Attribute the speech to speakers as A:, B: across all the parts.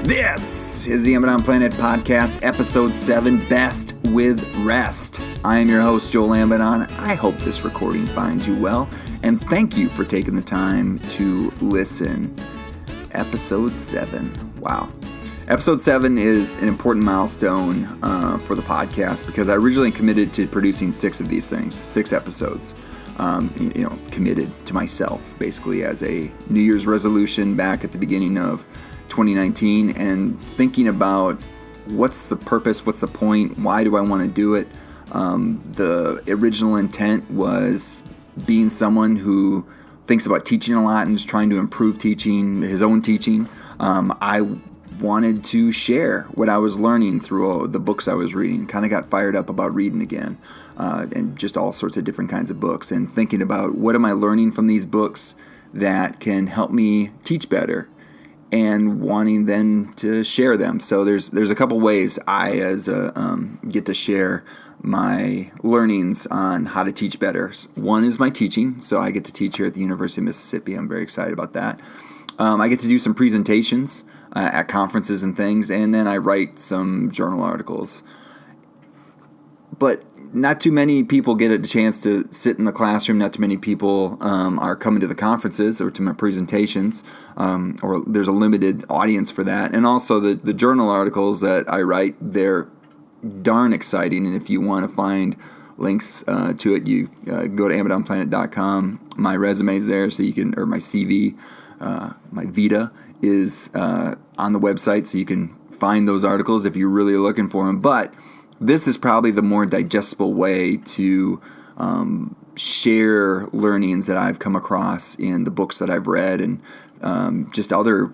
A: This is the Amazon Planet Podcast, Episode 7, Best with Rest. I am your host, Joel Amidon. I hope this recording finds you well, and thank you for taking the time to listen. Episode 7. Wow. Episode 7 is an important milestone for the podcast because I originally committed to producing 6 of these things, 6 episodes. Committed to myself, basically, as a New Year's resolution back at the beginning of 2019, and thinking about what's the purpose, what's the point, why do I want to do it. The original intent was being someone who thinks about teaching a lot and is trying to improve teaching, his own teaching. I wanted to share what I was learning through the books I was reading. Kind of got fired up about reading again, and just all sorts of different kinds of books, and thinking about what am I learning from these books that can help me teach better, and wanting then to share them. So there's a couple ways I get to share my learnings on how to teach better. One is my teaching, so I get to teach here at the University of Mississippi. I'm very excited about that. I get to do some presentations at conferences and things, and then I write some journal articles. But not too many people get a chance to sit in the classroom. Not too many people are coming to the conferences or to my presentations, or there's a limited audience for that. And also the journal articles that I write, they're darn exciting. And if you want to find links to it, you go to AmazonPlanet.com. My resume's there, so you can, or my CV, my Vita is on the website, so you can find those articles if you're really looking for them. But this is probably the more digestible way to share learnings that I've come across in the books that I've read, and just other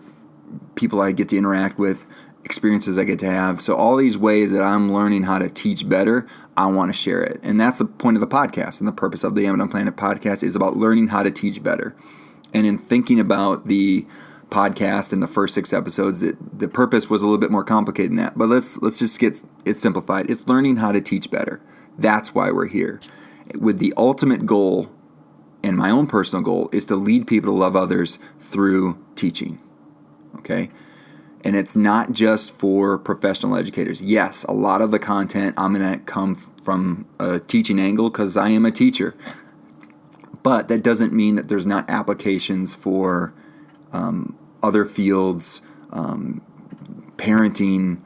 A: people I get to interact with, experiences I get to have. So all these ways that I'm learning how to teach better, I want to share it. And that's the point of the podcast, and the purpose of the Amazon Planet Podcast is about learning how to teach better. And in thinking about the podcast in the first 6 episodes, the purpose was a little bit more complicated than that. But let's just get it simplified. It's learning how to teach better. That's why we're here. With the ultimate goal, and my own personal goal, is to lead people to love others through teaching. Okay? And it's not just for professional educators. Yes, a lot of the content I'm going to come from a teaching angle because I am a teacher. But that doesn't mean that there's not applications for other fields, parenting,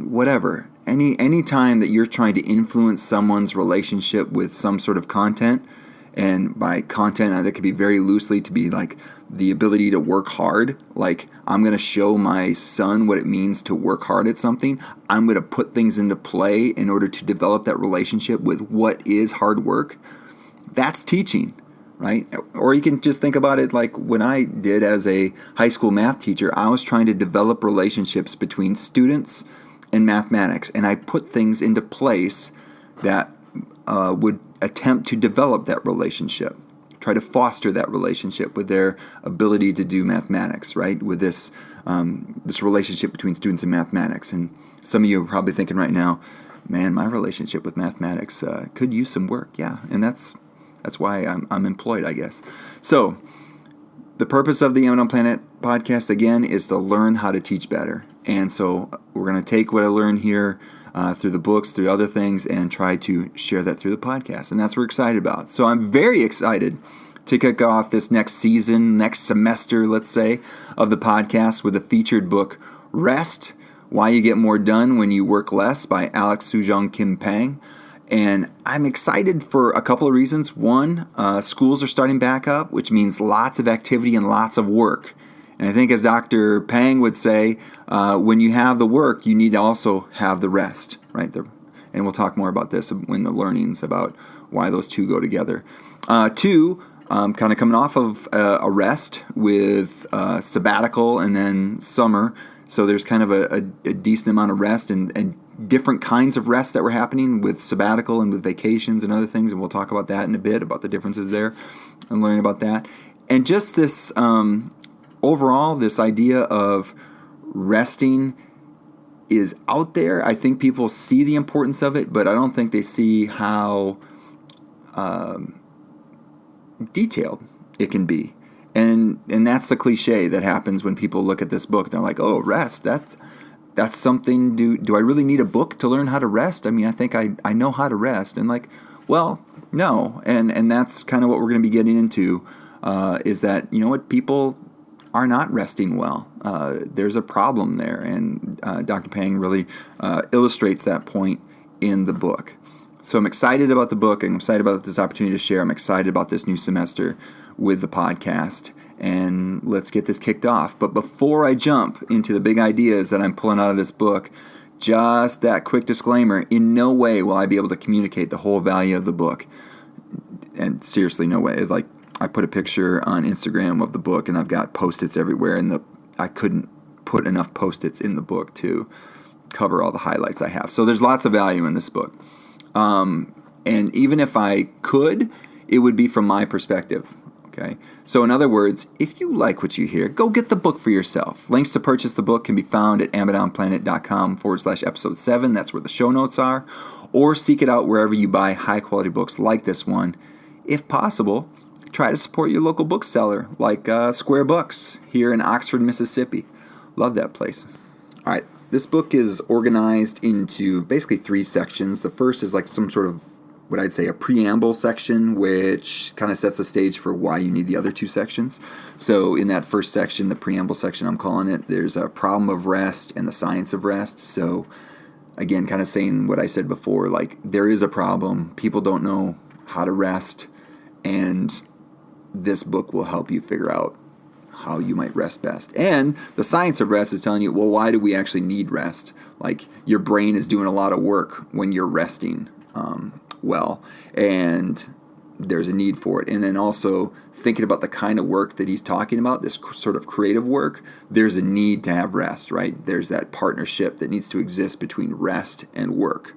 A: whatever. Any time that you're trying to influence someone's relationship with some sort of content, and by content, that could be very loosely to be like the ability to work hard. Like, I'm going to show my son what it means to work hard at something. I'm going to put things into play in order to develop that relationship with what is hard work. That's teaching. Right? Or you can just think about it like when I did as a high school math teacher, I was trying to develop relationships between students and mathematics, and I put things into place that would attempt to develop that relationship, try to foster that relationship with their ability to do mathematics, right? With this relationship between students and mathematics. And some of you are probably thinking right now, man, my relationship with mathematics could use some work. Yeah, and that's why I'm employed, I guess. So the purpose of the Amazon Planet Podcast, again, is to learn how to teach better. And so we're going to take what I learned here through the books, through other things, and try to share that through the podcast. And that's what we're excited about. So I'm very excited to kick off this next season, next semester, let's say, of the podcast with a featured book, Rest, Why You Get More Done When You Work Less by Soojung-Kim. And I'm excited for a couple of reasons. One, schools are starting back up, which means lots of activity and lots of work. And I think, as Dr. Pang would say, when you have the work, you need to also have the rest, right? And we'll talk more about this in the learnings about why those two go together. Two, kind of coming off of a rest with sabbatical and then summer. So there's kind of a decent amount of rest and different kinds of rest that were happening with sabbatical and with vacations and other things, and we'll talk about that in a bit, about the differences there and learning about that. And just this overall, this idea of resting is out there. I think people see the importance of it, but I don't think they see how detailed it can be. And that's the cliche that happens when people look at this book. They're like, oh, rest, that's something, do I really need a book to learn how to rest? I mean, I think I know how to rest. And like, well, no. And that's kind of what we're going to be getting into, is that, you know what, people are not resting well. There's a problem there. And Dr. Pang really illustrates that point in the book. So I'm excited about the book. I'm excited about this opportunity to share. I'm excited about this new semester with the podcast. And let's get this kicked off. But before I jump into the big ideas that I'm pulling out of this book, just that quick disclaimer, in no way will I be able to communicate the whole value of the book. And seriously, no way. Like, I put a picture on Instagram of the book, and I've got Post-its everywhere, and I couldn't put enough Post-its in the book to cover all the highlights I have. So there's lots of value in this book. And even if I could, it would be from my perspective. Okay. So in other words, if you like what you hear, go get the book for yourself. Links to purchase the book can be found at amazonplanet.com/episode 7. That's where the show notes are. Or seek it out wherever you buy high-quality books like this one. If possible, try to support your local bookseller like Square Books here in Oxford, Mississippi. Love that place. All right. This book is organized into basically 3 sections. The first is like some sort of, what I'd say, a preamble section, which kind of sets the stage for why you need the other 2 sections. So in that first section, the preamble section, I'm calling it, there's a problem of rest and the science of rest. So again, kind of saying what I said before, like there is a problem. People don't know how to rest, and this book will help you figure out how you might rest best. And the science of rest is telling you, well, why do we actually need rest? Like, your brain is doing a lot of work when you're resting well, and there's a need for it. And then also thinking about the kind of work that he's talking about, this sort of creative work, there's a need to have rest, right? There's that partnership that needs to exist between rest and work.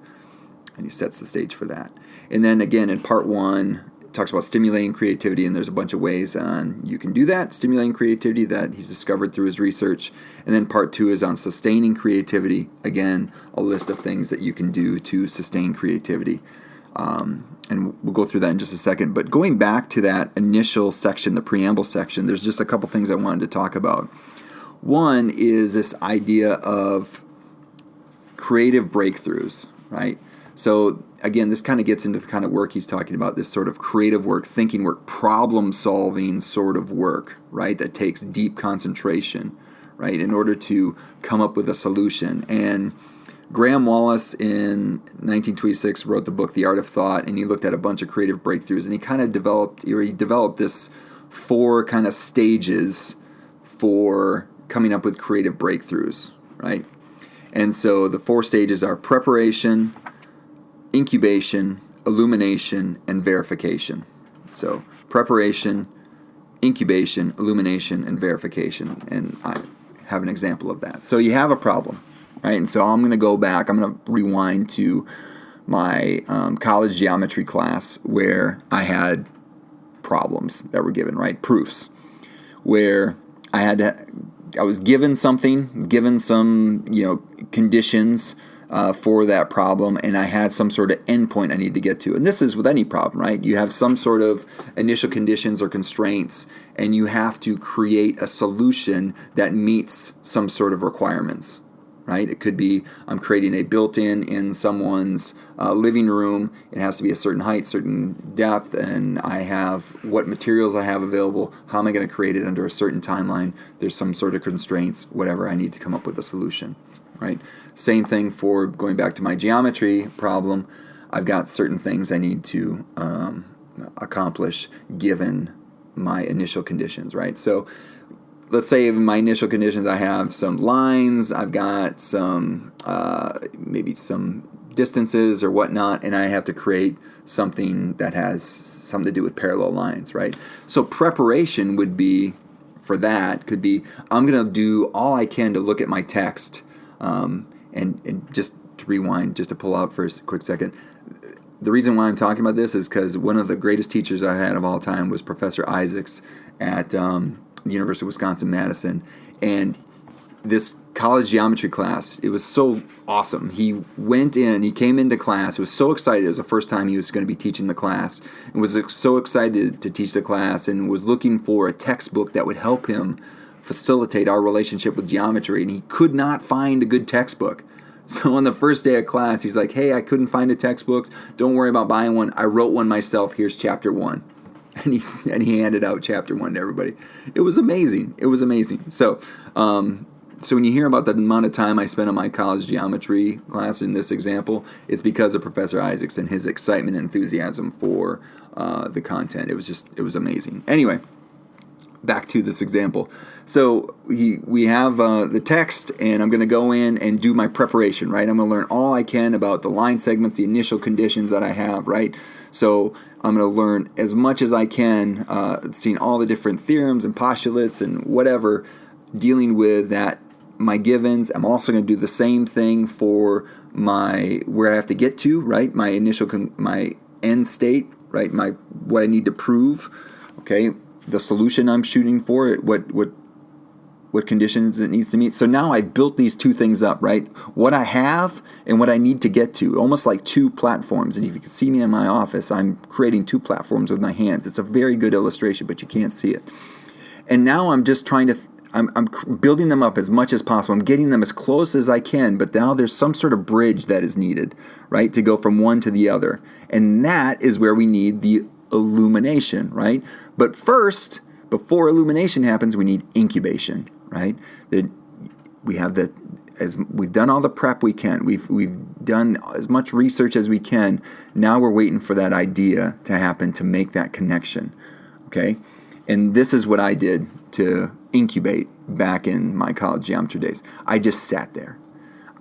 A: And he sets the stage for that. And then again, in part 1, it talks about stimulating creativity, and there's a bunch of ways on you can do that, stimulating creativity that he's discovered through his research. And then part 2 is on sustaining creativity. Again, a list of things that you can do to sustain creativity. And we'll go through that in just a second. But going back to that initial section, the preamble section, there's just a couple things I wanted to talk about. One is this idea of creative breakthroughs, right? So again, this kind of gets into the kind of work he's talking about, this sort of creative work, thinking work, problem-solving sort of work, right, that takes deep concentration, right, in order to come up with a solution. And Graham Wallace in 1926 wrote the book The Art of Thought, and he looked at a bunch of creative breakthroughs, and he kind of developed this 4 kind of stages for coming up with creative breakthroughs, right? And so the 4 stages are preparation, incubation, illumination, and verification. So preparation, incubation, illumination, and verification. And I have an example of that. So you have a problem, right? And so I'm going to go back. I'm going to rewind to my college geometry class where I had problems that were given, right? Proofs, where I was given some, conditions for that problem, and I had some sort of endpoint I need to get to. And this is with any problem, right? You have some sort of initial conditions or constraints, and you have to create a solution that meets some sort of requirements, right? It could be I'm creating a built-in in someone's living room. It has to be a certain height, certain depth, and I have what materials I have available. How am I going to create it under a certain timeline? There's some sort of constraints, whatever. I need to come up with a solution, right? Same thing for going back to my geometry problem. I've got certain things I need to accomplish given my initial conditions, right? So let's say in my initial conditions I have some lines, I've got some maybe some distances or whatnot, and I have to create something that has something to do with parallel lines, right? So preparation would be, for that, could be I'm going to do all I can to look at my text. And just to rewind, just to pull out for a quick second, the reason why I'm talking about this is because one of the greatest teachers I had of all time was Professor Isaacs at the University of Wisconsin-Madison, and this college geometry class. It was so awesome. He came into class, was so excited. It was the first time he was going to be teaching the class, and was so excited to teach the class, and was looking for a textbook that would help him facilitate our relationship with geometry, and he could not find a good textbook. So on the first day of class, he's like, hey, I couldn't find a textbook. Don't worry about buying one. I wrote one myself. Here's chapter 1. And he handed out chapter 1 to everybody. It was amazing. So when you hear about the amount of time I spent on my college geometry class in this example, it's because of Professor Isaacs and his excitement and enthusiasm for the content. It was amazing. Anyway, back to this example. So we have the text, and I'm going to go in and do my preparation, right? I'm going to learn all I can about the line segments, the initial conditions that I have, right? So I'm going to learn as much as I can, seeing all the different theorems and postulates and whatever, dealing with that, my givens. I'm also going to do the same thing for where I have to get to, right? My my end state, right? What I need to prove, okay? The solution I'm shooting for, what conditions it needs to meet. So now I've built these two things up, right? What I have and what I need to get to, almost like two platforms. And if you can see me in my office, I'm creating two platforms with my hands. It's a very good illustration, but you can't see it. And now I'm just trying to, I'm building them up as much as possible. I'm getting them as close as I can, but now there's some sort of bridge that is needed, right, to go from one to the other. And that is where we need the illumination, right? But first, before illumination happens, we need incubation, right? As we've done all the prep we can. We've done as much research as we can. Now we're waiting for that idea to happen to make that connection, okay? And this is what I did to incubate back in my college geometry days. I just sat there.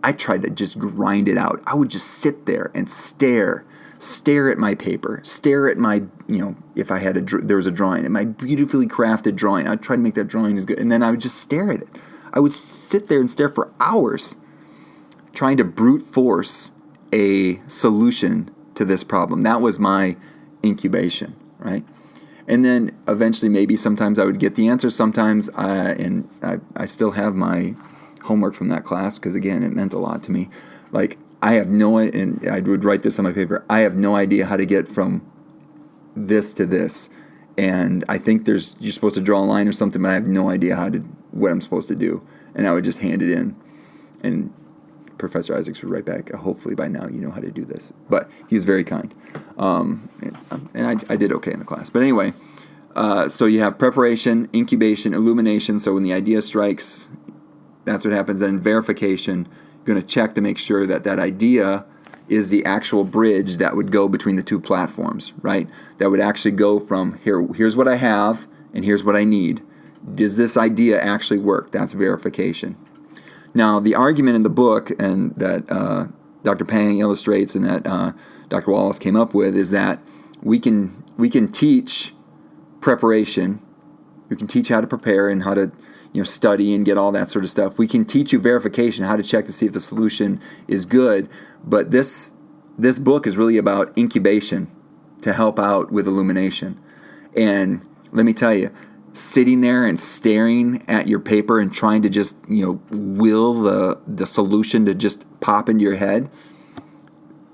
A: I tried to just grind it out. I would just sit there and stare at my paper, stare at my, if there was a drawing, at my beautifully crafted drawing. I'd try to make that drawing as good, and then I would just stare at it. I would sit there and stare for hours trying to brute force a solution to this problem. That was my incubation, right? And then eventually, maybe sometimes I would get the answer. Sometimes, I still have my homework from that class because, again, it meant a lot to me. Like, and I would write this on my paper, I have no idea how to get from this to this. And I think you're supposed to draw a line or something, but I have no idea what I'm supposed to do. And I would just hand it in. And Professor Isaacs would write back, hopefully by now you know how to do this. But he's very kind. And I did okay in the class. But anyway, so you have preparation, incubation, illumination. So when the idea strikes, that's what happens. Then verification, you're going to check to make sure that idea is the actual bridge that would go between the two platforms, right? That would actually go from here's what I have and here's what I need. Does this idea actually work? That's verification. Now, the argument in the book, and that Dr. Pang illustrates and that Dr. Wallace came up with, is that we can teach preparation. We can teach how to prepare and how to study and get all that sort of stuff. We can teach you verification, how to check to see if the solution is good. But this book is really about incubation to help out with illumination. And let me tell you, sitting there and staring at your paper and trying to just will the solution to just pop into your head,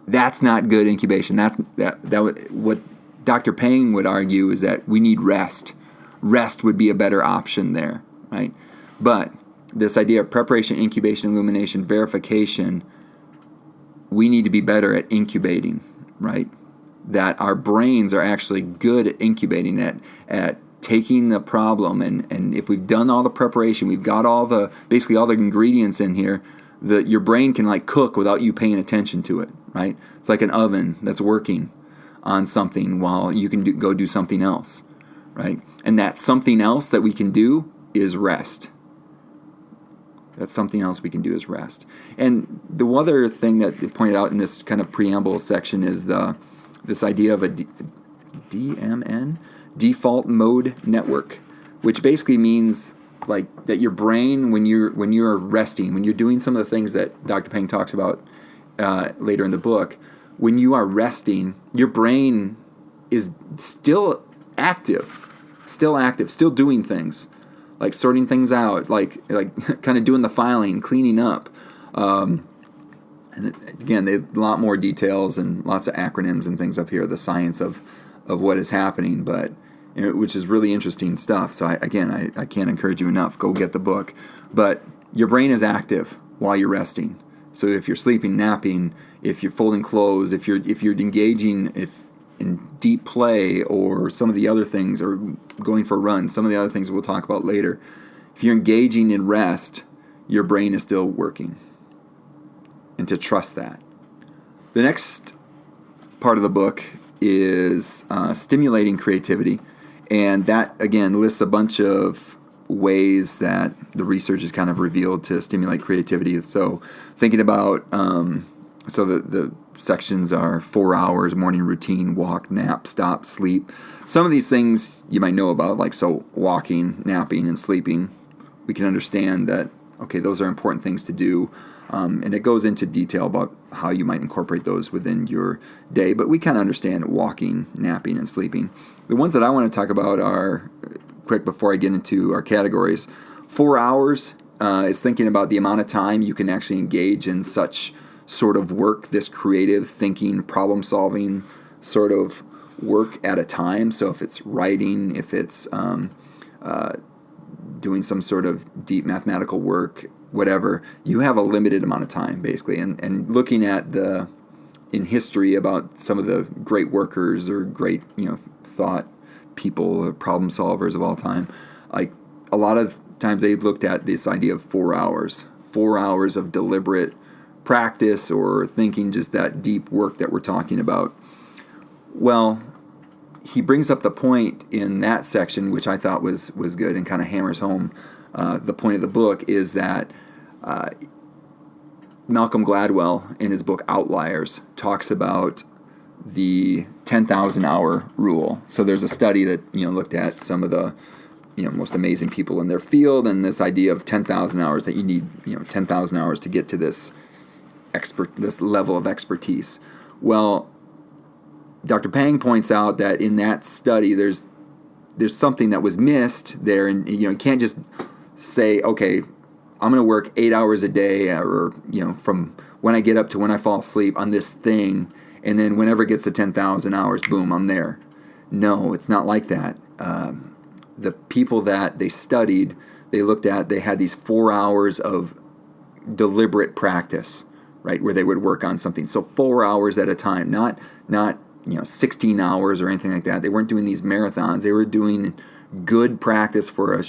A: that's not good incubation. What Dr. Pang would argue is that we need rest. Rest would be a better option there, right? But this idea of preparation, incubation, illumination, verification, we need to be better at incubating, right? That our brains are actually good at incubating, at taking the problem, and if we've done all the preparation, we've got basically all the ingredients in here, your brain can cook without you paying attention to it, right? It's like an oven that's working on something while you can go do something else, right? And that something else that we can do is rest. That's something else we can do is rest. And the other thing that they pointed out in this kind of preamble section is this idea of a DMN, default mode network, which basically means that your brain, when you're resting, when you're doing some of the things that Dr. Pang talks about later in the book, when you are resting, your brain is still active, still doing things. like sorting things out, like kind of doing the filing, cleaning up. And again, they have a lot more details and lots of acronyms and things up here, the science of what is happening, but which is really interesting stuff. So I can't encourage you enough. Go get the book. But your brain is active while you're resting. So if you're sleeping, napping, if you're folding clothes, if you're engaging in deep play or some of the other things, or going for a run, some of the other things we'll talk about later, if you're engaging in rest, your brain is still working. And to trust that. The next part of the book is stimulating creativity. And that, again, lists a bunch of ways that the research has kind of revealed to stimulate creativity. So thinking about, the sections are 4 hours, morning routine, walk, nap, stop, sleep. Some of these things you might know about, like so walking, napping, and sleeping. We can understand that, okay, those are important things to do. And it goes into detail about how you might incorporate those within your day. But we kind of understand walking, napping, and sleeping. The ones that I want to talk about are, quick before I get into our categories, 4 hours is thinking about the amount of time you can actually engage in such sort of work, this creative thinking, problem-solving sort of work at a time. So if it's writing, if it's doing some sort of deep mathematical work, whatever, you have a limited amount of time, basically. And looking at in history about some of the great workers or great, thought people, or problem solvers of all time, like a lot of times they looked at this idea of 4 hours of deliberate practice or thinking, just that deep work that we're talking about. Well, he brings up the point in that section, which I thought was good and kind of hammers home the point of the book, is that Malcolm Gladwell, in his book Outliers, talks about the 10,000 hour rule. So there's a study that looked at some of the most amazing people in their field, and this idea of 10,000 hours, that you need 10,000 hours to get to this level of expertise. Well, Dr. Pang points out that in that study there's something that was missed there, and you can't just say, okay, I'm going to work 8 hours a day, or from when I get up to when I fall asleep on this thing, and then whenever it gets to 10,000 hours, boom, I'm there. No, it's not like that. The people that they studied, they had these 4 hours of deliberate practice, right, where they would work on something. So 4 hours at a time, not 16 hours or anything like that. They weren't doing these marathons. They were doing good practice for a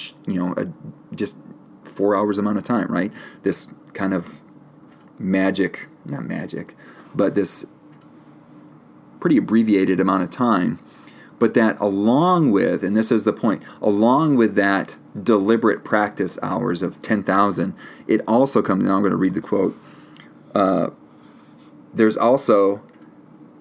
A: just 4 hours amount of time, right? This kind of not magic, but this pretty abbreviated amount of time. But that along with, and this is the point, along with that deliberate practice hours of 10,000, it also comes, now I'm going to read the quote, there's also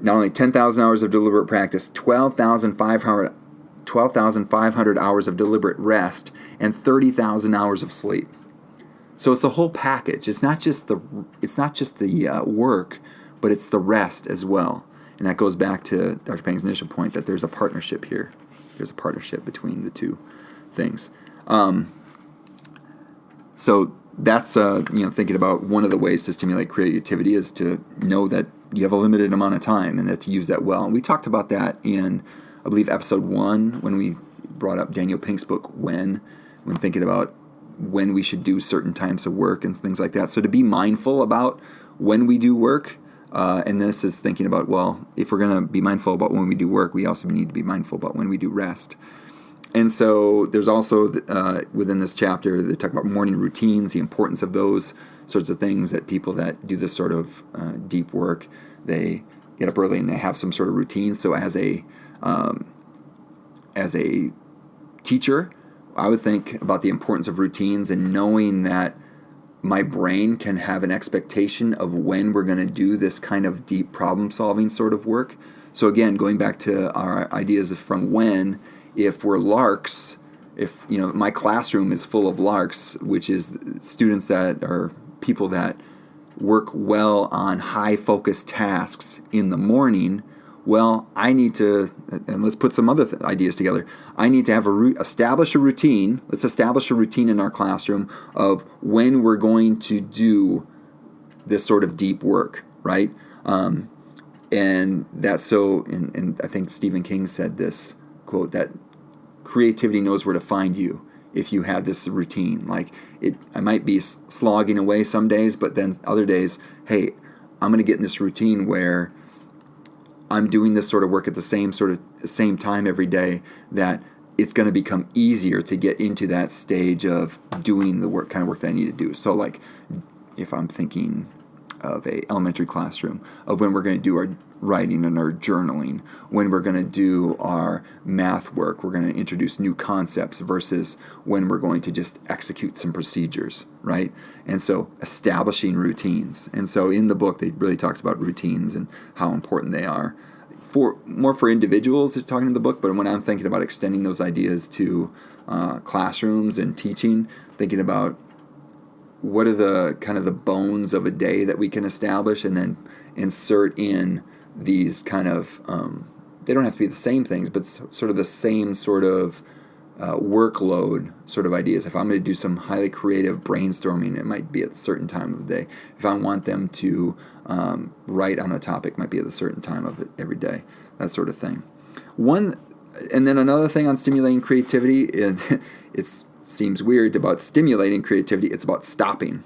A: not only 10,000 hours of deliberate practice, 12,500 hours of deliberate rest, and 30,000 hours of sleep. So it's the whole package. It's not just the work, but it's the rest as well. And that goes back to Dr. Pang's initial point that there's a partnership here. There's a partnership between the two things. So that's thinking about one of the ways to stimulate creativity is to know that you have a limited amount of time and that to use that well. And we talked about that in, I believe, episode 1 when we brought up Daniel Pink's book, when thinking about when we should do certain types of work and things like that. So to be mindful about when we do work, and this is thinking about, well, if we're going to be mindful about when we do work, we also need to be mindful about when we do rest. And so there's also, within this chapter, they talk about morning routines, the importance of those sorts of things, that people that do this sort of deep work, they get up early and they have some sort of routine. So as a teacher, I would think about the importance of routines and knowing that my brain can have an expectation of when we're going to do this kind of deep problem-solving sort of work. So again, going back to our ideas of from when, if we're larks, if my classroom is full of larks, which is students that are people that work well on high-focused tasks in the morning, well, I need to, and let's put some other ideas together. I need to have establish a routine. Let's establish a routine in our classroom of when we're going to do this sort of deep work, right? And that's so, and I think Stephen King said this quote, that creativity knows where to find you if you have this routine. Like, I might be slogging away some days, but then other days, hey, I'm going to get in this routine where I'm doing this sort of work at the same time every day, that it's going to become easier to get into that stage of doing the kind of work that I need to do. So like, if I'm thinking of a elementary classroom, of when we're going to do our writing and our journaling, when we're going to do our math work, we're going to introduce new concepts versus when we're going to just execute some procedures, right? And so establishing routines. And so in the book, they really talks about routines and how important they are. More for individuals is talking in the book, but when I'm thinking about extending those ideas to classrooms and teaching, thinking about what are the kind of the bones of a day that we can establish, and then insert in these kind of, they don't have to be the same things, but sort of the same sort of workload sort of ideas. If I'm going to do some highly creative brainstorming, it might be at a certain time of the day. If I want them to write on a topic, it might be at a certain time of it every day, that sort of thing. And then another thing on stimulating creativity, it seems weird about stimulating creativity, it's about stopping,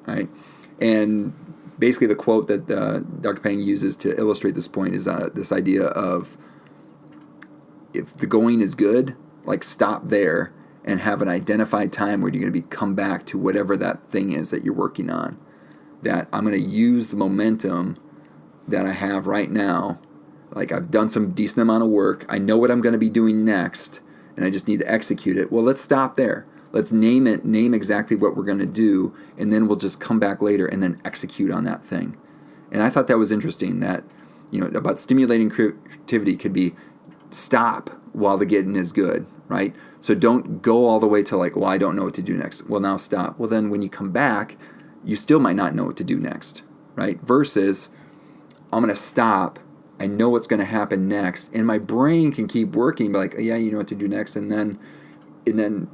A: right? And basically the quote that Dr. Pang uses to illustrate this point is this idea of, if the going is good, like, stop there and have an identified time where you're going to come back to whatever that thing is that you're working on. That I'm going to use the momentum that I have right now. Like, I've done some decent amount of work. I know what I'm going to be doing next, and I just need to execute it. Well, let's stop there. Let's name exactly what we're going to do, and then we'll just come back later and then execute on that thing. And I thought that was interesting, that, about stimulating creativity could be stop while the getting is good, right? So don't go all the way to like, well, I don't know what to do next. Well, now stop. Well, then when you come back, you still might not know what to do next, right? Versus, I'm going to stop. I know what's going to happen next, and my brain can keep working, but like, yeah, you know what to do next, and then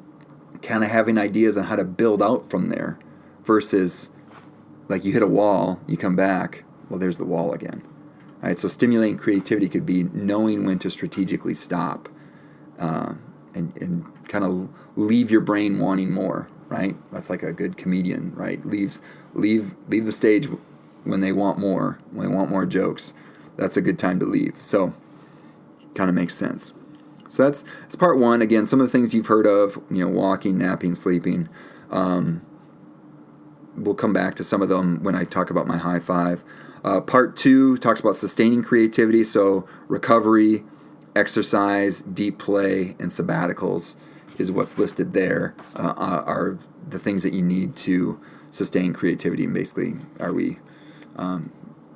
A: kind of having ideas on how to build out from there. Versus, like, you hit a wall, you come back, well, there's the wall again. All right, so stimulating creativity could be knowing when to strategically stop, and kind of leave your brain wanting more, right? That's like a good comedian, right? Leave the stage when they want more, jokes. That's a good time to leave. So, kind of makes sense. So that's part one. Again, some of the things you've heard of, walking, napping, sleeping. We'll come back to some of them when I talk about my high five. Part two talks about sustaining creativity. So recovery, exercise, deep play, and sabbaticals is what's listed there, are the things that you need to sustain creativity. And basically, are we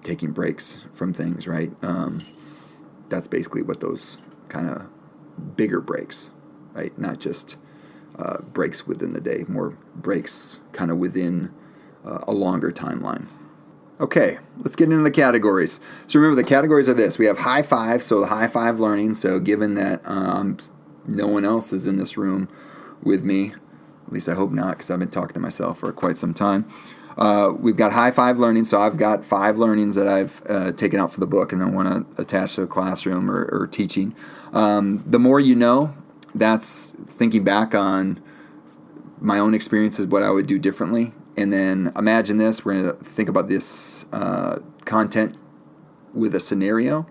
A: taking breaks from things, right? That's basically what those kind of bigger breaks, right? Not just breaks within the day, more breaks kind of within a longer timeline. Okay, let's get into the categories. So remember, the categories are this. We have high five, so the high five learning. So given that no one else is in this room with me, at least I hope not, because I've been talking to myself for quite some time. We've got high five learning, so I've got 5 learnings that I've taken out for the book and I want to attach to the classroom or teaching. The more you know, that's thinking back on my own experiences, what I would do differently. And then imagine this, we're going to think about this content with a scenario.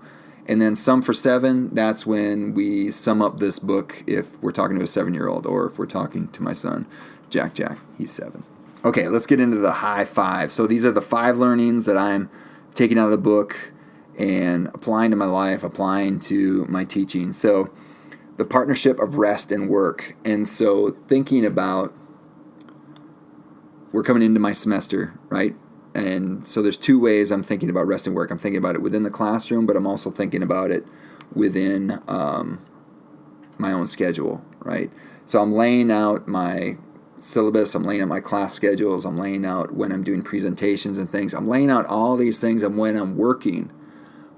A: And then sum for 7, that's when we sum up this book if we're talking to a 7-year-old or if we're talking to my son, Jack, he's 7. Okay, let's get into the high five. So these are the 5 learnings that I'm taking out of the book and applying to my life, applying to my teaching. So the partnership of rest and work. And so thinking about, we're coming into my semester, right? And so there's 2 ways I'm thinking about rest and work. I'm thinking about it within the classroom, but I'm also thinking about it within my own schedule, right? So I'm laying out my syllabus, I'm laying out my class schedules, I'm laying out when I'm doing presentations and things. I'm laying out all these things and when I'm working.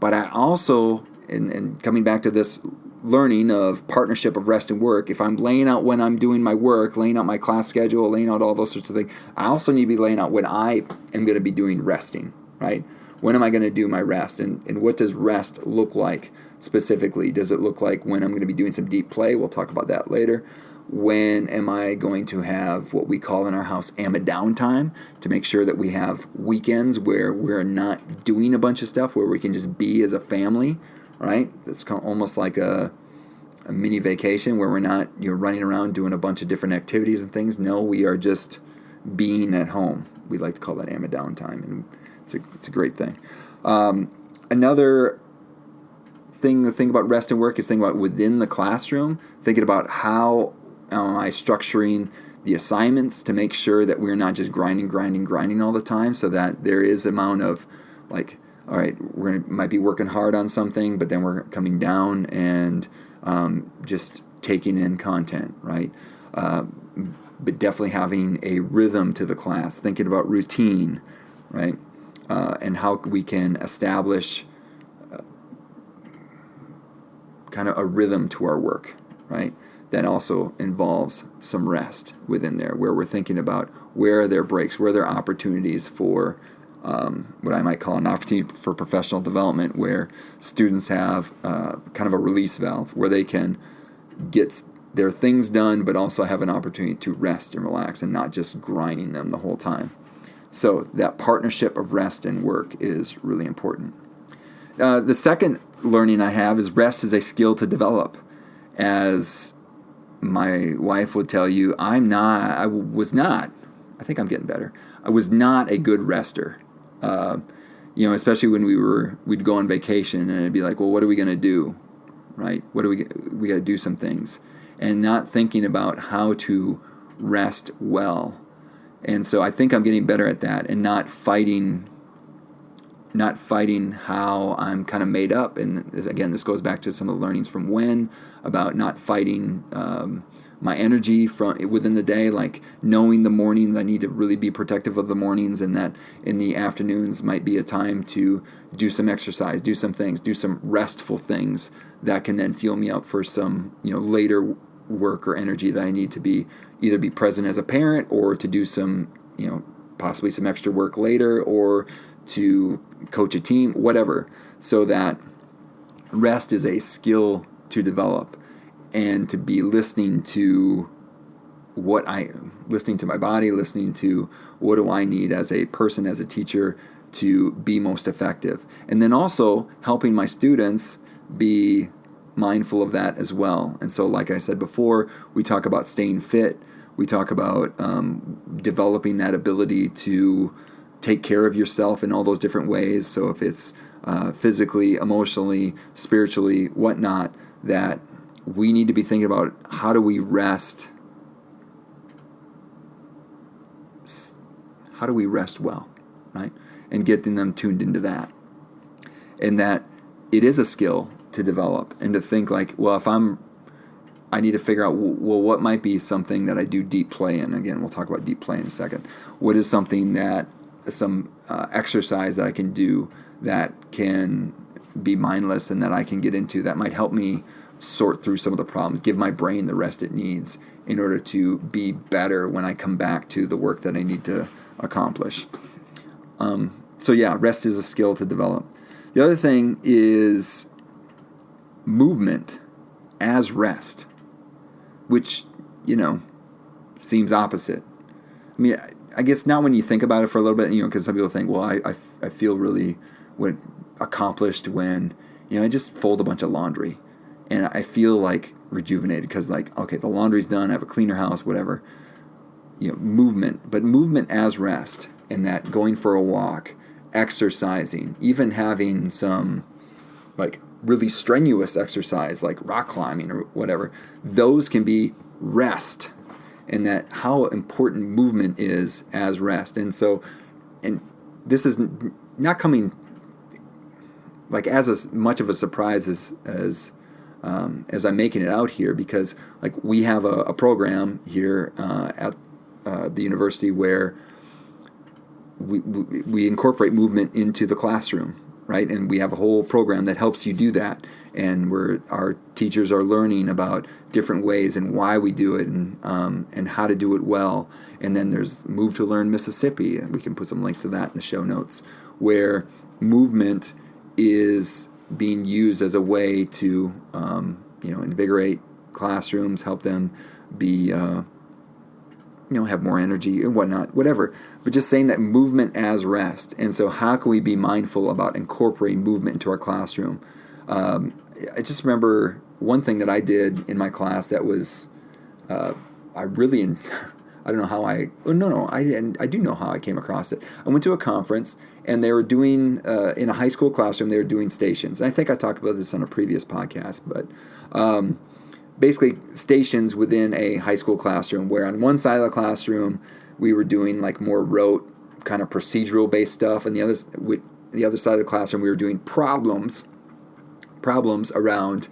A: But I also, and coming back to this learning of partnership of rest and work, if I'm laying out when I'm doing my work, laying out my class schedule, laying out all those sorts of things, I also need to be laying out when I am going to be doing resting, right? When am I going to do my rest? And what does rest look like specifically? Does it look like when I'm going to be doing some deep play? We'll talk about that later. When am I going to have what we call in our house amma downtime, to make sure that we have weekends where we're not doing a bunch of stuff, where we can just be as a family, right? It's almost like a mini vacation where we're not running around doing a bunch of different activities and things. No, we are just being at home. We like to call that amma downtime, and it's a great thing. Another thing to think about rest and work is thinking about within the classroom, thinking about how am I structuring the assignments to make sure that we're not just grinding all the time, so that there is amount of like, all right, might be working hard on something, but then we're coming down and just taking in content, right? But definitely having a rhythm to the class, thinking about routine, right? And how we can establish kind of a rhythm to our work, right? That also involves some rest within there, where we're thinking about where are their breaks, where are there opportunities for what I might call an opportunity for professional development, where students have kind of a release valve where they can get their things done, but also have an opportunity to rest and relax and not just grinding them the whole time. So that partnership of rest and work is really important. The second learning I have is rest is a skill to develop. As my wife would tell you, I think I'm getting better. I was not a good rester. Especially when we'd go on vacation and it'd be like, well, what are we going to do? Right? We got to do some things, and not thinking about how to rest well. And so I think I'm getting better at that, and not fighting how I'm kind of made up. And again, this goes back to some of the learnings from Wen about not fighting my energy from within the day, like knowing the mornings I need to really be protective of the mornings, and that in the afternoons might be a time to do some exercise, do some things, do some restful things that can then fuel me up for some later work or energy that I need to either be present as a parent, or to do some possibly some extra work later, or to coach a team, whatever. So that rest is a skill to develop, and to be listening to listening to my body, listening to what do I need as a person, as a teacher, to be most effective. And then also helping my students be mindful of that as well. And so, like I said before, we talk about staying fit. We talk about developing that ability to take care of yourself in all those different ways. So if it's physically, emotionally, spiritually, whatnot, that we need to be thinking about how do we rest well, right? And getting them tuned into that. And that it is a skill to develop, and to think like, well, I need to figure out, well, what might be something that I do deep play in. Again, we'll talk about deep play in a second. What is something that, some exercise that I can do that can be mindless and that I can get into that might help me sort through some of the problems, give my brain the rest it needs in order to be better when I come back to the work that I need to accomplish. So yeah, rest is a skill to develop. The other thing is movement as rest, which, seems opposite. I mean, I guess not when you think about it for a little bit, because some people think, well, I feel really accomplished when, I just fold a bunch of laundry. And I feel like rejuvenated because, like, okay, the laundry's done, I have a cleaner house, whatever. Movement, but movement as rest, and that going for a walk, exercising, even having some, like, really strenuous exercise, like rock climbing or whatever, those can be rest, and that how important movement is as rest. And so, and this is not coming, like, as much of a surprise as I'm making it out here, because like we have a program here at the university where we incorporate movement into the classroom, right? And we have a whole program that helps you do that. And our teachers are learning about different ways and why we do it and how to do it well. And then there's Move to Learn Mississippi. We can put some links to that in the show notes, where movement is being used as a way to invigorate classrooms, help them be have more energy and whatnot, whatever. But just saying that movement as rest. And so how can we be mindful about incorporating movement into our classroom? I just remember one thing that I did in my class that was, I don't know how I do know how I came across it. I went to a conference, and they were doing, in a high school classroom, they were doing stations. And I think I talked about this on a previous podcast, but basically stations within a high school classroom, where on one side of the classroom, we were doing like more rote kind of procedural-based stuff, and the other side of the classroom, we were doing problems around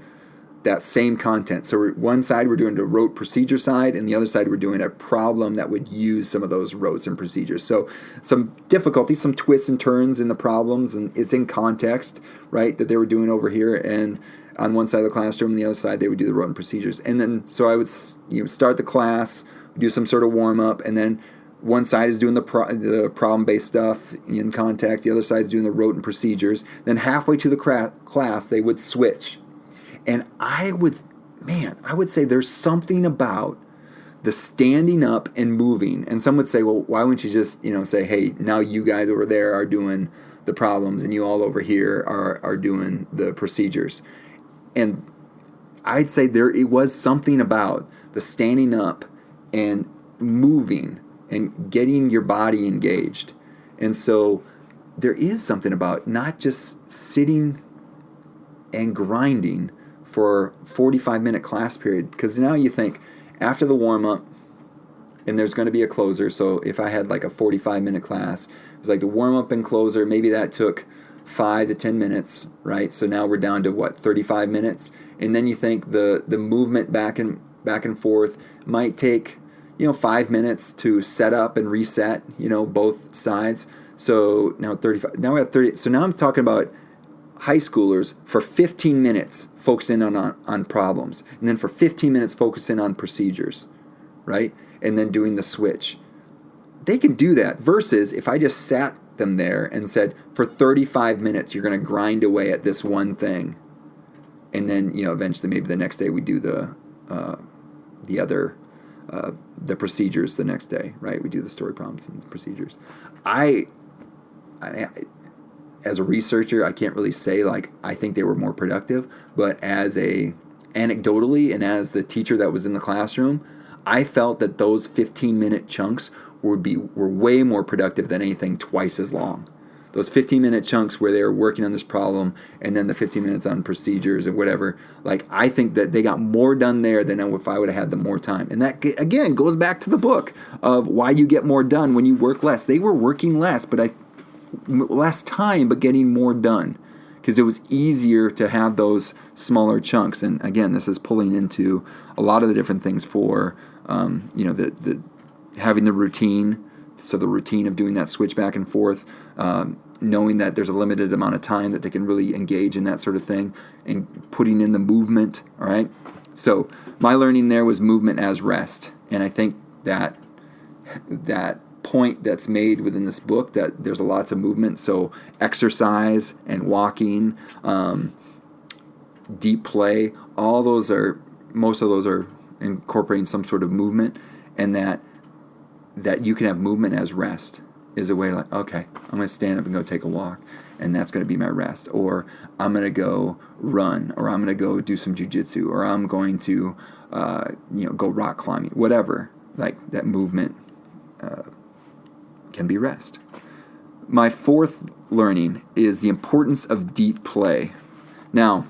A: that same content. So one side we're doing the rote procedure side, and the other side we're doing a problem that would use some of those rotes and procedures. So some difficulties, some twists and turns in the problems, and it's in context, right, that they were doing over here. And on one side of the classroom, and the other side they would do the rote and procedures. And then so I would start the class, do some sort of warm up, and then one side is doing the problem-based stuff in context. The other side is doing the rote and procedures. Then halfway to the class, they would switch. And I would say there's something about the standing up and moving. And some would say, well, why wouldn't you just, say, hey, now you guys over there are doing the problems, and you all over here are doing the procedures. And I'd say it was something about the standing up and moving and getting your body engaged. And so there is something about not just sitting and grinding for a 45-minute class period, because now you think after the warm-up, and there's going to be a closer. So if I had like a 45-minute class, it's like the warm-up and closer, maybe that took 5 to 10 minutes, right? So now we're down to 35 minutes. And then you think the movement back and forth might take 5 minutes to set up and reset, both sides. So now 35. Now we're at 30. So now I'm talking about high schoolers for 15 minutes focusing on problems, and then for 15 minutes focusing on procedures, right? And then doing the switch. They can do that versus if I just sat them there and said, for 35 minutes, you're going to grind away at this one thing. And then, eventually maybe the next day we do the procedures the next day, right? We do the story problems and procedures. I as a researcher, I can't really say I think they were more productive, but anecdotally and as the teacher that was in the classroom, I felt that those 15-minute chunks were way more productive than anything twice as long. Those 15-minute chunks where they were working on this problem, and then the 15 minutes on procedures and whatever, I think that they got more done there than if I would have had the more time. And that, again, goes back to the book of why you get more done when you work less. They were working less, less time, but getting more done, because it was easier to have those smaller chunks. And again, this is pulling into a lot of the different things for, the having the routine. So the routine of doing that switch back and forth, knowing that there's a limited amount of time that they can really engage in that sort of thing, and putting in the movement, all right? So my learning there was movement as rest. And I think that point that's made within this book, that there's lots of movement, so exercise and walking, deep play, most of those are incorporating some sort of movement, and that you can have movement as rest is a way okay, I'm going to stand up and go take a walk, and that's going to be my rest. Or I'm going to go run, or I'm going to go do some jujitsu, or I'm going to go rock climbing, whatever. That movement can be rest. My fourth learning is the importance of deep play. Now,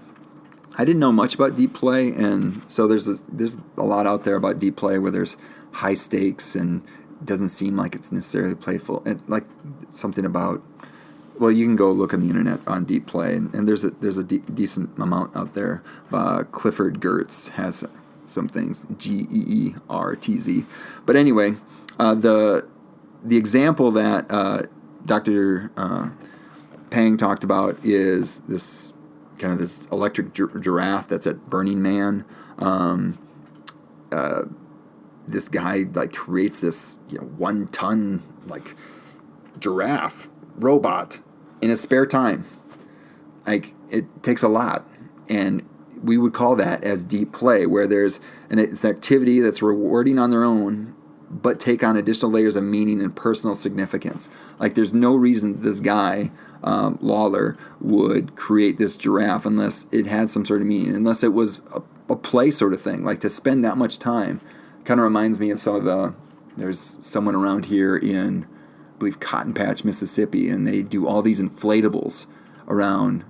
A: I didn't know much about deep play, and so there's a lot out there about deep play where there's high stakes and it doesn't seem like it's necessarily playful. And something about, well, you can go look on the internet on deep play, and there's a decent amount out there. Clifford Geertz has some things, Geertz. But anyway, the example that Dr. Pang talked about is this electric giraffe that's at Burning Man. This guy creates this 1 ton giraffe robot in his spare time. It takes a lot, and we would call that as deep play, where it's an activity that's rewarding on their own, but take on additional layers of meaning and personal significance. There's no reason this guy, Lawler, would create this giraffe unless it had some sort of meaning, unless it was a play sort of thing. To spend that much time kind of reminds me of there's someone around here in, I believe, Cotton Patch, Mississippi, and they do all these inflatables around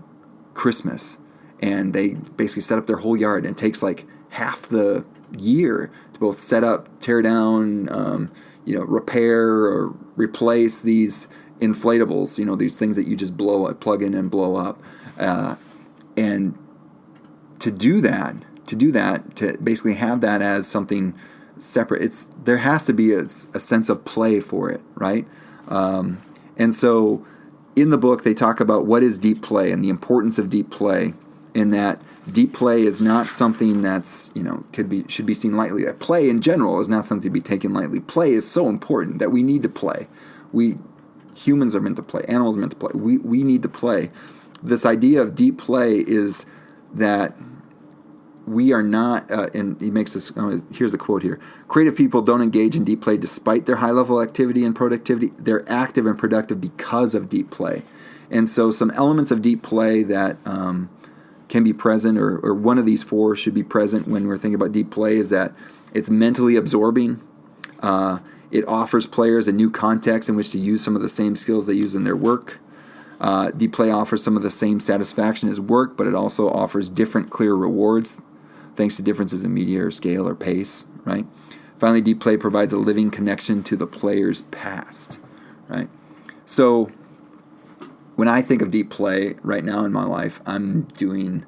A: Christmas, and they basically set up their whole yard, and it takes half the year to both set up, tear down, repair or replace these inflatables, these things that you just plug in and blow up, and to do that, to basically have that as something separate, there has to be a sense of play for it, right? And so in the book they talk about what is deep play and the importance of deep play, in that deep play is not something that's should be seen lightly. Play in general is not something to be taken lightly. Play is so important that we need to play. Humans are meant to play. Animals are meant to play. We need to play. This idea of deep play is that we are not, and he makes this, here's a quote here: creative people don't engage in deep play despite their high-level activity and productivity. They're active and productive because of deep play. And so some elements of deep play that can be present, or one of these 4 should be present when we're thinking about deep play, is that it's mentally absorbing. It offers players a new context in which to use some of the same skills they use in their work. Deep play offers some of the same satisfaction as work, but it also offers different, clear rewards, thanks to differences in media or scale or pace, right? Finally, deep play provides a living connection to the player's past, right? So when I think of deep play right now in my life, I'm doing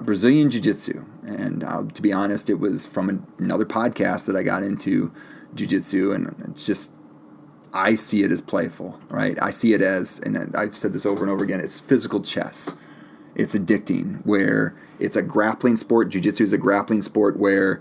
A: Brazilian Jiu-Jitsu. And to be honest, it was from another podcast that I got into Jiu-Jitsu, and it's just, I see it as playful, right? I see it as, and I've said this over and over again, it's physical chess. It's addicting, where it's a grappling sport. Jiu-Jitsu is a grappling sport where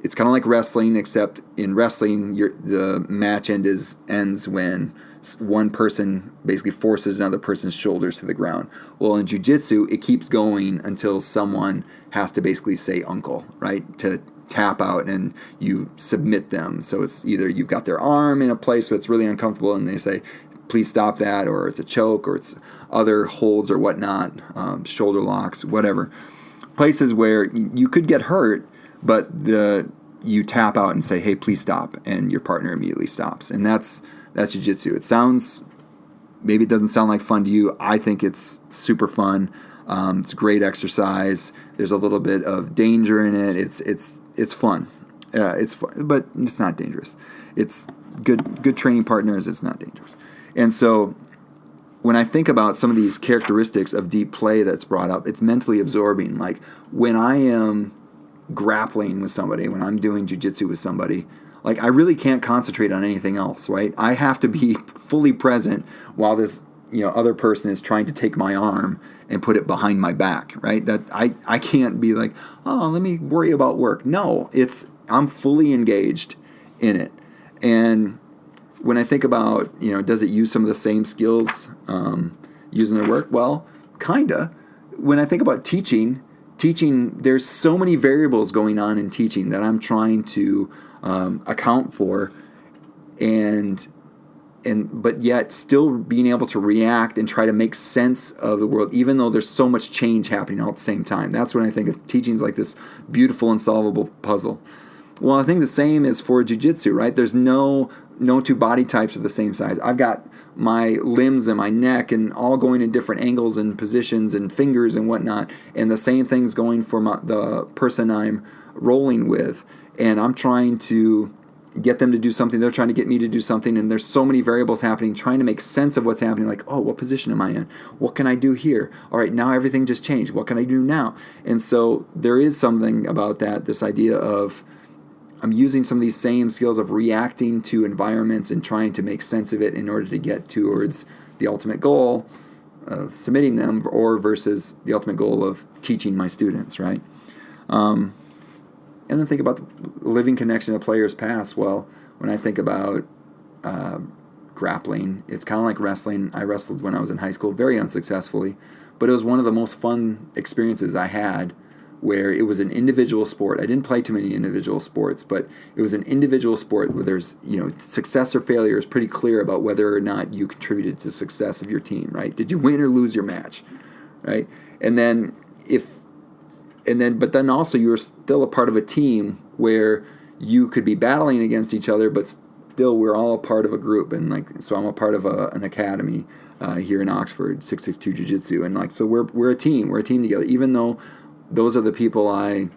A: it's kind of like wrestling, except in wrestling, the match ends when one person basically forces another person's shoulders to the ground. Well, in Jiu-Jitsu, it keeps going until someone has to basically say uncle, right, to tap out, and you submit them. So it's either you've got their arm in a place so it's really uncomfortable, and they say, please stop that, or it's a choke, or it's other holds or whatnot, shoulder locks, whatever. Places where you could get hurt, but you tap out and say, hey, please stop, and your partner immediately stops. And that's jiu-jitsu. Maybe it doesn't sound like fun to you. I think it's super fun. It's great exercise. There's a little bit of danger in it. It's fun. It's fun, but it's not dangerous. It's good training partners. It's not dangerous. And so when I think about some of these characteristics of deep play that's brought up, it's mentally absorbing. Like when I am grappling with somebody, when I'm doing jiu-jitsu with somebody, I really can't concentrate on anything else, right? I have to be fully present while this other person is trying to take my arm and put it behind my back, right? That I can't be like, oh, let me worry about work. No, I'm fully engaged in it. And when I think about, does it use some of the same skills using their work? Well, kinda. When I think about teaching, there's so many variables going on in teaching that I'm trying to account for, but yet still being able to react and try to make sense of the world, even though there's so much change happening all at the same time. That's when I think of teaching as like this beautiful and solvable puzzle. Well, I think the same is for jiu-jitsu, right? There's no two body types of the same size. I've got my limbs and my neck and all going in different angles and positions and fingers and whatnot, and the same thing's going for the person I'm rolling with, and I'm trying to get them to do something, they're trying to get me to do something, and there's so many variables happening, trying to make sense of what's happening, like, oh, what position am I in? What can I do here? All right, now everything just changed. What can I do now? And so there is something about that, this idea of I'm using some of these same skills of reacting to environments and trying to make sense of it in order to get towards the ultimate goal, submitting them, or versus the ultimate goal of teaching my students, right? And then think about the living connection of players past. Well, when I think about grappling, it's kind of like wrestling. I wrestled when I was in high school, very unsuccessfully, but it was one of the most fun experiences I had, where it was an individual sport. I didn't play too many individual sports, but it was an individual sport where there's, success or failure is pretty clear about whether or not you contributed to the success of your team, right? Did you win or lose your match, right? But then also you were still a part of a team where you could be battling against each other, but still we're all a part of a group. And so I'm a part of an academy here in Oxford, 662 Jiu-Jitsu, and so we're a team. We're a team together, even though those are the people I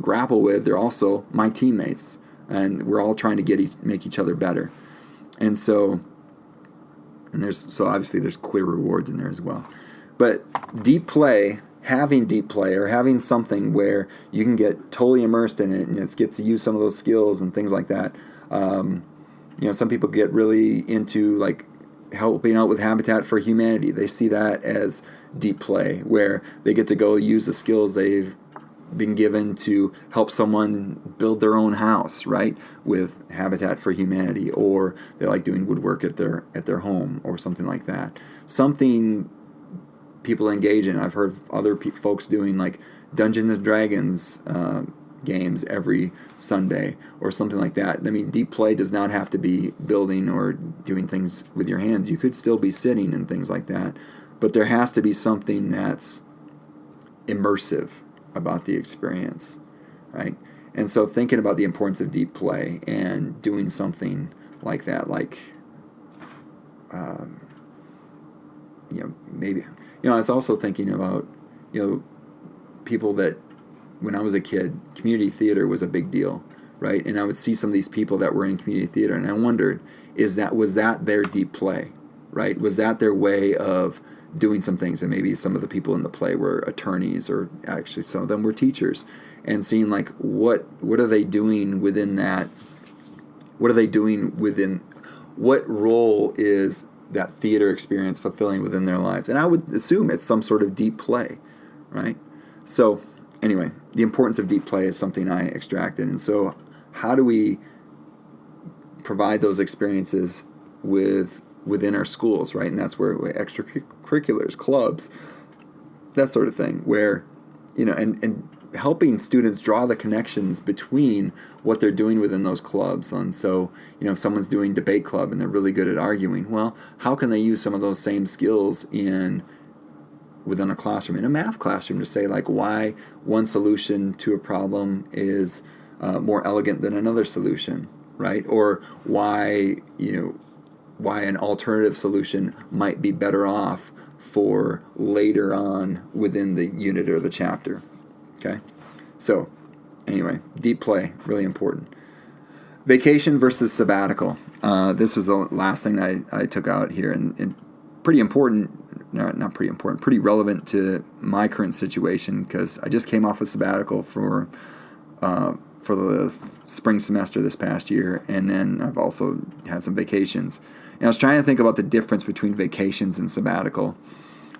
A: grapple with. They're also my teammates, and we're all trying to make each other better. And so obviously there's clear rewards in there as well. But having deep play, or having something where you can get totally immersed in it and it gets to use some of those skills and things like that. Some people get really into helping out with Habitat for Humanity. They see that as deep play, where they get to go use the skills they've been given to help someone build their own house, right, with Habitat for Humanity, or they like doing woodwork at their home or something like that. Something people engage in. I've heard other folks doing Dungeons and Dragons games every Sunday or something like that. I mean, deep play does not have to be building or doing things with your hands. You could still be sitting and things like that, but there has to be something that's immersive about the experience, right? And so thinking about the importance of deep play and doing something like that, maybe, I was also thinking about, people that, when I was a kid, community theater was a big deal, right? And I would see some of these people that were in community theater, and I wondered, was that their deep play, right? Was that their way of doing some things? And maybe some of the people in the play were attorneys, or actually some of them were teachers, and seeing what are they doing within that? What are they doing within? What role is that theater experience fulfilling within their lives? And I would assume it's some sort of deep play, right? So anyway, the importance of deep play is something I extracted. And so how do we provide those experiences within our schools, right? And that's where extracurriculars, clubs, that sort of thing, where, and helping students draw the connections between what they're doing within those clubs. And so, if someone's doing debate club and they're really good at arguing, well, how can they use some of those same skills within a classroom, in a math classroom, to say why one solution to a problem is more elegant than another solution, right? Or why an alternative solution might be better off for later on within the unit or the chapter. Okay? So, anyway, deep play, really important. Vacation versus sabbatical. This is the last thing that I took out here, and pretty important. Not pretty important, pretty relevant to my current situation, because I just came off a sabbatical for the spring semester this past year, and then I've also had some vacations. And I was trying to think about the difference between vacations and sabbatical,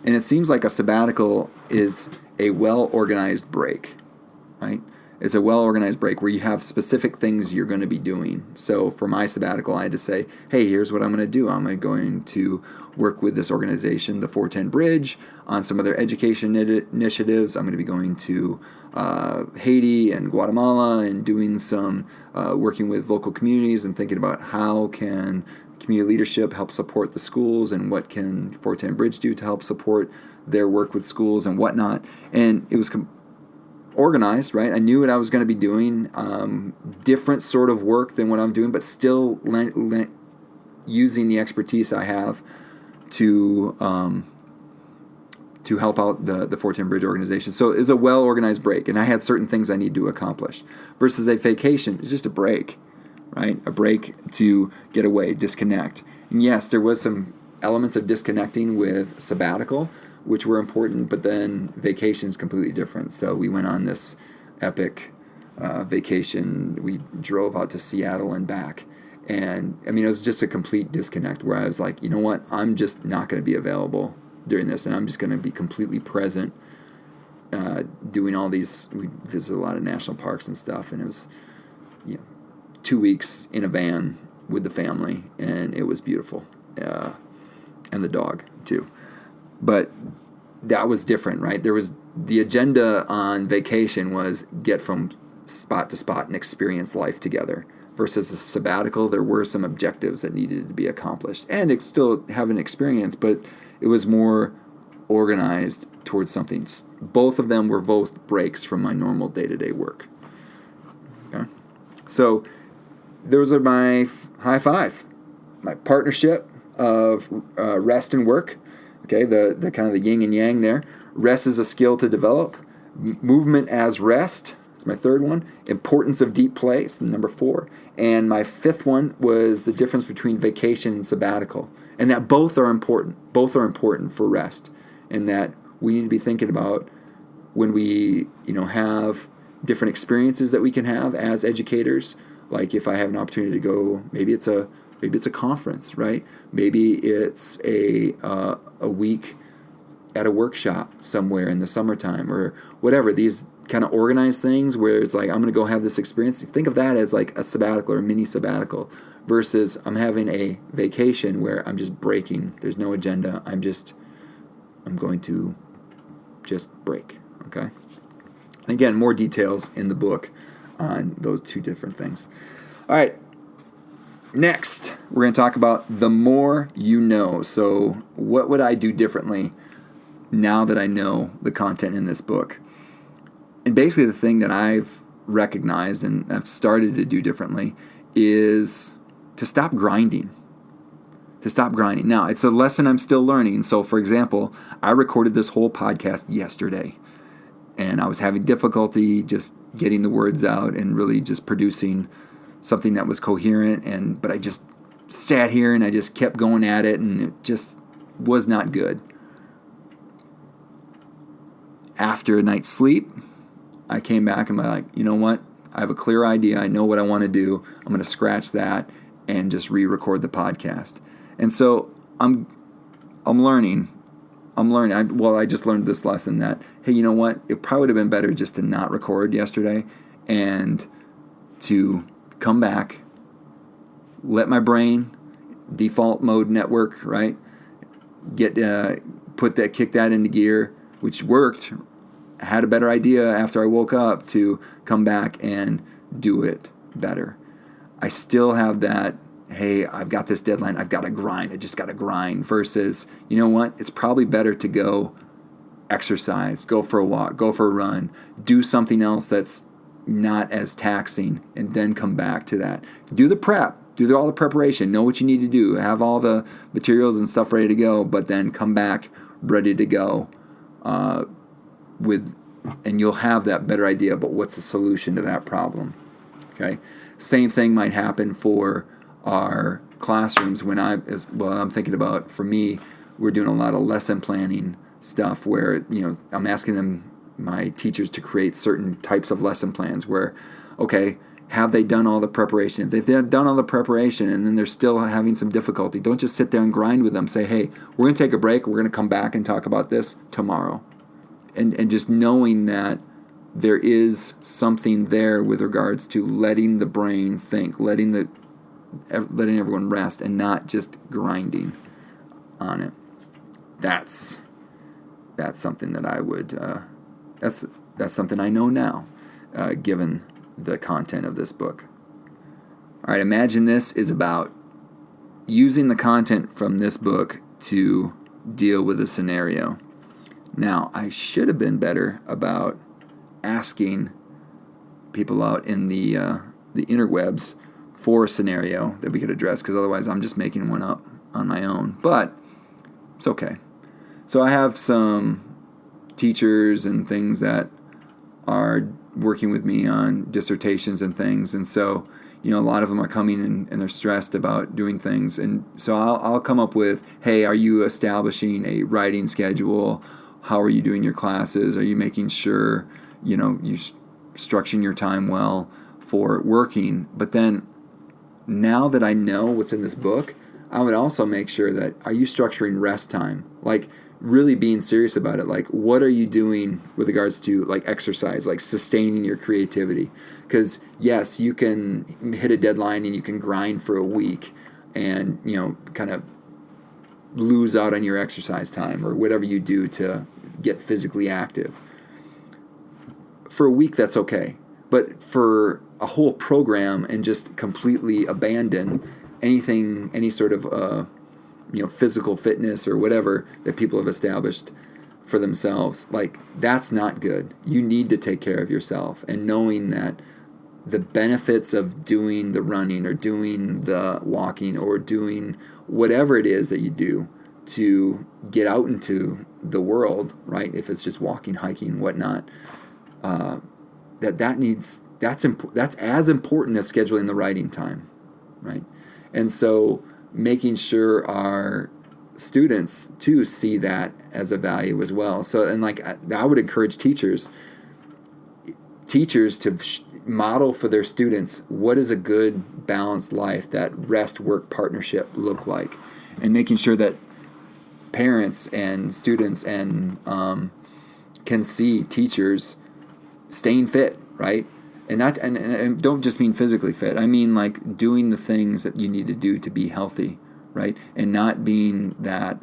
A: and it seems like a sabbatical is a well-organized break, right? It's a well-organized break where you have specific things you're going to be doing. So for my sabbatical, I had to say, hey, here's what I'm going to do. I'm going to work with this organization, the 410 Bridge, on some of their education initiatives. I'm going to be going to Haiti and Guatemala and doing some working with local communities and thinking about how can community leadership help support the schools, and what can 410 Bridge do to help support their work with schools and whatnot. And it was organized, right? I knew what I was going to be doing, different sort of work than what I'm doing, but still using the expertise I have to help out the 410 Bridge organization. So it's a well-organized break, and I had certain things I need to accomplish. Versus a vacation, it's just a break, right? A break to get away, disconnect. And yes, there was some elements of disconnecting with sabbatical, which were important, but then vacation is completely different. So we went on this epic vacation. We drove out to Seattle and back. And, I mean, it was just a complete disconnect where I was like, you know what? I'm just not going to be available during this, and I'm just going to be completely present, doing all these. We visited a lot of national parks and stuff, and it was 2 weeks in a van with the family, and it was beautiful, and the dog too. But that was different, right? There was the agenda on vacation was get from spot to spot and experience life together. Versus a sabbatical, there were some objectives that needed to be accomplished, and it still have an experience, but it was more organized towards something. Both of them were both breaks from my normal day-to-day work. Okay, so those are my high five, my partnership of rest and work. Okay, the kind of the yin and yang there. Rest is a skill to develop. Movement as rest. It's my third one. Importance of deep play. It's number 4. And my 5th one was the difference between vacation and sabbatical. And that both are important. Both are important for rest. And that we need to be thinking about when we, have different experiences that we can have as educators. Like if I have an opportunity to go, maybe it's a conference, right? Maybe it's a week at a workshop somewhere in the summertime or whatever. These kind of organized things where it's like, I'm going to go have this experience. Think of that as like a sabbatical or a mini sabbatical versus I'm having a vacation where I'm just breaking. There's no agenda. I'm going to just break. Okay. And again, more details in the book on those two different things. All right. Next, we're going to talk about the more you know. So what would I do differently now that I know the content in this book? And basically the thing that I've recognized and I've started to do differently is to stop grinding. Now, it's a lesson I'm still learning. So, for example, I recorded this whole podcast yesterday, and I was having difficulty just getting the words out and really just producing something that was coherent. But I just sat here and I just kept going at it, and it just was not good. After a night's sleep, I came back and I'm like, you know what? I have a clear idea. I know what I want to do. I'm going to scratch that and just re-record the podcast. And so I'm learning. I just learned this lesson that, hey, you know what? It probably would have been better just to not record yesterday and to come back, let my brain, default mode network, right? Kick that into gear, which worked. I had a better idea after I woke up to come back and do it better. I still have that, hey, I've got this deadline, I've got to grind, I just got to grind, versus, you know what, it's probably better to go exercise, go for a walk, go for a run, do something else that's not as taxing, and then come back to that. Do the prep, do all the preparation, know what you need to do, have all the materials and stuff ready to go, but then come back ready to go and you'll have that better idea about what's the solution to that problem. Okay, same thing might happen for our classrooms. I'm thinking about, for me, we're doing a lot of lesson planning stuff where I'm asking my teachers to create certain types of lesson plans where, okay, have they done all the preparation? If they've done all the preparation and then they're still having some difficulty, don't just sit there and grind with them. Say, hey, we're going to take a break. We're going to come back and talk about this tomorrow. And just knowing that there is something there with regards to letting the brain think, letting everyone rest, and not just grinding on it. That's something that I would. That's something I know now, given the content of this book. All right, imagine this is about using the content from this book to deal with a scenario. Now, I should have been better about asking people out in the interwebs for a scenario that we could address, because otherwise I'm just making one up on my own. But it's okay. So I have some teachers and things that are working with me on dissertations and things, and so a lot of them are coming and they're stressed about doing things, and so I'll come up with, hey, are you establishing a writing schedule? How are you doing your classes? Are you making sure, you're structuring your time well for working? But then, now that I know what's in this book, I would also make sure that, are you structuring rest time? Like, really being serious about it. Like, what are you doing with regards to like exercise, like sustaining your creativity? Because yes, you can hit a deadline and you can grind for a week and, kind of lose out on your exercise time or whatever you do to get physically active. For a week, that's okay. But for a whole program and just completely abandon any sort of physical fitness or whatever that people have established for themselves, like, that's not good. You need to take care of yourself, and knowing that the benefits of doing the running or doing the walking or doing whatever it is that you do to get out into the world, right? If it's just walking, hiking, whatnot, that's as important as scheduling the writing time, right? And so making sure our students too see that as a value as well. So, and like, I would encourage teachers to model for their students what is a good balanced life, that rest-work partnership look like, and making sure that parents and students and can see teachers staying fit, right? And not and don't just mean physically fit. I mean like doing the things that you need to do to be healthy, right? And not being that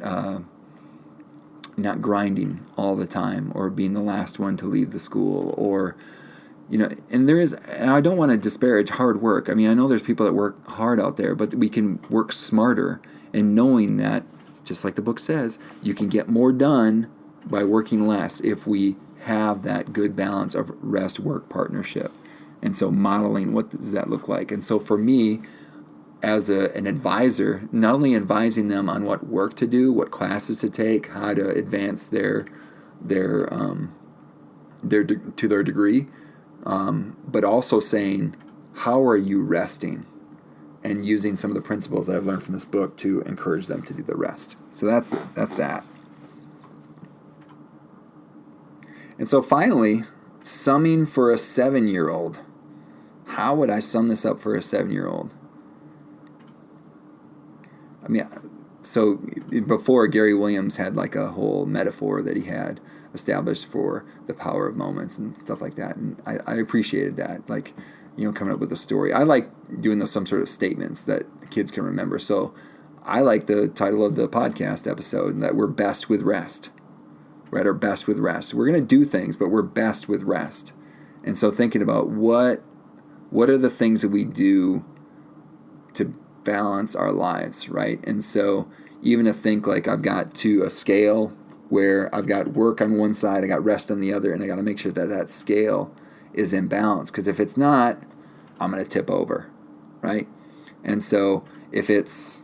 A: not grinding all the time or being the last one to leave the school, or and I don't want to disparage hard work. I mean, I know there's people that work hard out there, but we can work smarter, and knowing that, just like the book says, you can get more done by working less if we have that good balance of rest-work partnership. And so modeling, what does that look like? And so for me, as an advisor, not only advising them on what work to do, what classes to take, how to advance their degree, but also saying, how are you resting? And using some of the principles that I've learned from this book to encourage them to do the rest. So that's that. And so finally, summing for a 7-year-old. How would I sum this up for a 7-year-old? I mean, so before, Gary Williams had like a whole metaphor that he had established for the power of moments and stuff like that. And I appreciated that, like, coming up with a story. I like doing some sort of statements that the kids can remember. So I like the title of the podcast episode, that we're best with rest. We're at our best with rest. We're going to do things, but we're best with rest. And so thinking about what are the things that we do to balance our lives, right? And so even to think like I've got to a scale where I've got work on one side, I got rest on the other, and I got to make sure that scale is in balance. Because if it's not, I'm going to tip over, right? And so if it's,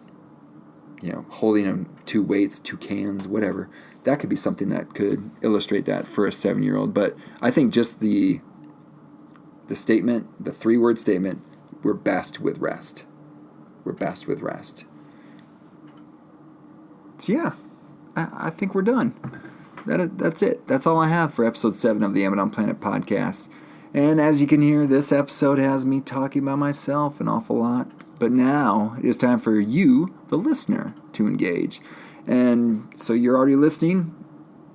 A: holding 2 weights, 2 cans, whatever, that could be something that could illustrate that for a 7-year-old. But I think just the statement, the 3-word statement, we're best with rest. We're best with rest. So yeah, I think we're done. That's it. That's all I have for episode 7 of the Amazon Planet podcast. And as you can hear, this episode has me talking about myself an awful lot. But now it is time for you, the listener, to engage. And so you're already listening.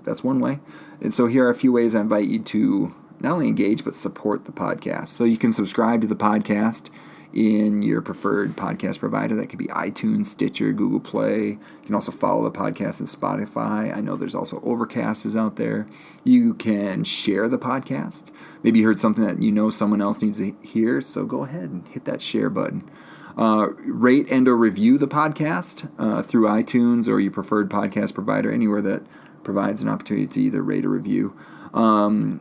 A: That's one way. And so here are a few ways I invite you to not only engage, but support the podcast. So you can subscribe to the podcast in your preferred podcast provider. That could be iTunes, Stitcher, Google Play. You can also follow the podcast on Spotify. I know there's also Overcast is out there. You can share the podcast. Maybe you heard something that someone else needs to hear, so go ahead and hit that share button. Rate and or review the podcast through iTunes or your preferred podcast provider, anywhere that provides an opportunity to either rate or review. And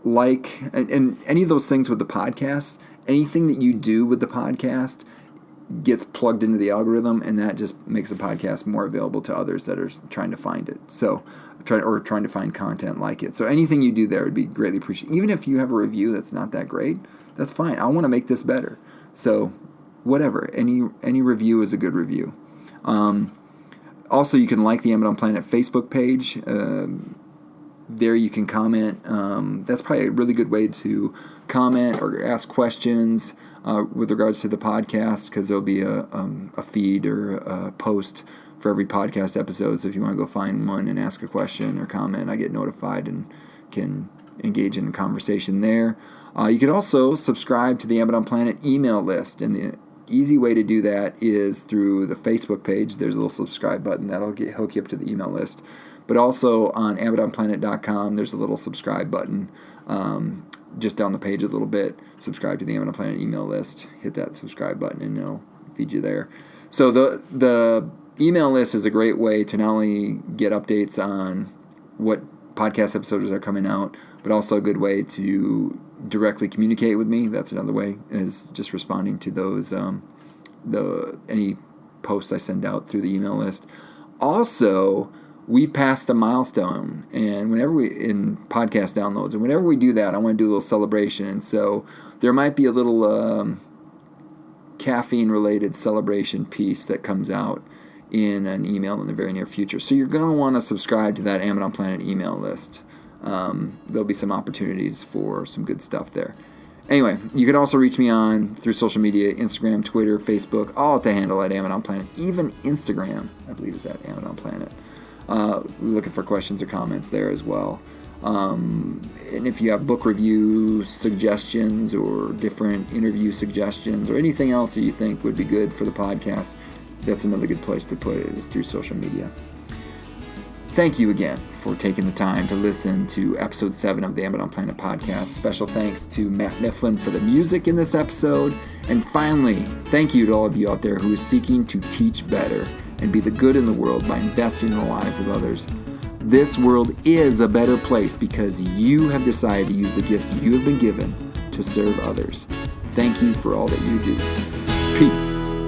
A: any of those things with the podcast, anything that you do with the podcast gets plugged into the algorithm, and that just makes the podcast more available to others that are trying to find it. So trying to find content like it. So anything you do there would be greatly appreciated. Even if you have a review that's not that great, that's fine. I want to make this better. So whatever, any review is a good review. Also, you can like the Amazon Planet Facebook page. There you can comment. That's probably a really good way to comment or ask questions with regards to the podcast, because there'll be a feed or a post for every podcast episode. So if you want to go find one and ask a question or comment, I get notified and can engage in a conversation there. You can also subscribe to the Abaddon Planet email list, and the easy way to do that is through the Facebook page. There's a little subscribe button that'll hook you up to the email list. But also on AbaddonPlanet.com, there's a little subscribe button just down the page a little bit. Subscribe to the Abaddon Planet email list. Hit that subscribe button and it'll feed you there. So the email list is a great way to not only get updates on what podcast episodes are coming out, but also a good way to directly communicate with me. That's another way, is just responding to those any posts I send out through the email list. Also, we passed a milestone, and whenever in podcast downloads, and whenever we do that, I want to do a little celebration. And so there might be a little caffeine-related celebration piece that comes out in an email in the very near future. So you're going to want to subscribe to that Abaddon Planet email list. There'll be some opportunities for some good stuff there. Anyway, you can also reach me through social media, Instagram, Twitter, Facebook, all at the handle at Abaddon Planet. Even Instagram, I believe, is at Abaddon Planet. We're looking for questions or comments there as well. And if you have book review suggestions or different interview suggestions or anything else that you think would be good for the podcast, that's another good place to put it, is through social media. Thank you again for taking the time to listen to episode 7 of the Abaddon Planet podcast. Special thanks to Matt Mifflin for the music in this episode. And finally, thank you to all of you out there who are seeking to teach better and be the good in the world by investing in the lives of others. This world is a better place because you have decided to use the gifts you have been given to serve others. Thank you for all that you do. Peace.